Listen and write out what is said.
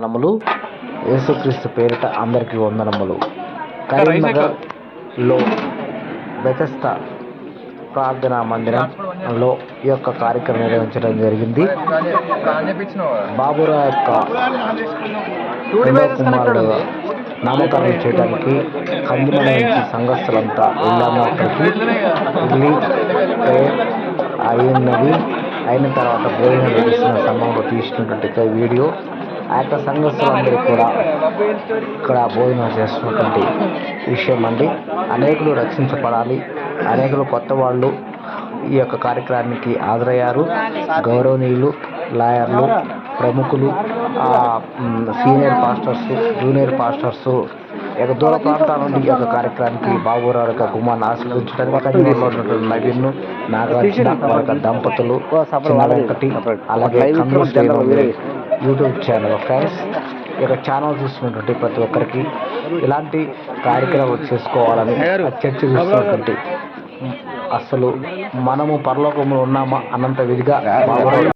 వందనములు. యేసుక్రీస్తు పేరిట అందరికీ వందనములు. కరీంనగర్లో బెతెస్దా ప్రార్థనా మందిరంలో ఈ యొక్క కార్యక్రమం నిర్వహించడం జరిగింది. బాబురావు యొక్క రెండవ కుమారుడు నామకరణం చేయడానికి కందిమల నుంచి సంఘస్థులంతా వెళ్ళాము. అక్కడికి వెళ్ళి ప్రేయర్ అయిన తర్వాత భోజనం చేస్తున్న సమయంలో తీసినటువంటి వీడియో. ఆ యొక్క సంఘస్థులందరూ కూడా ఇక్కడ భోజనం చేస్తున్నటువంటి విషయం అండి. అనేకులు రక్షించబడాలి, అనేకులు కొత్త వాళ్ళు ఈ యొక్క కార్యక్రమానికి హాజరయ్యారు. గౌరవనీయులు, లాయర్లు, ప్రముఖులు, సీనియర్ పాస్టర్స్, జూనియర్ పాస్టర్స్ దూర ప్రాంతాల నుండి ఈ యొక్క కార్యక్రమానికి బాబురావు యొక్క కుమార్ని ఆశీర్వదించడానికి కరీంనగర్లో ఉన్నటువంటి నవీన్, నాగార్జున వారి యొక్క దంపతులు, చిన్న వెంకటి, అలాగే యూట్యూబ్ ఛానల్. ఫ్రెండ్స్, ఈ యొక్క ఛానల్ చూస్తున్నటువంటి ప్రతి ఒక్కరికి ఇలాంటి కార్యక్రమాలు చేసుకోవాలని చర్చ చూస్తున్నటువంటి అసలు మనము పరలోకంలో ఉన్నామా అన్నంత విధిగా బాబురావు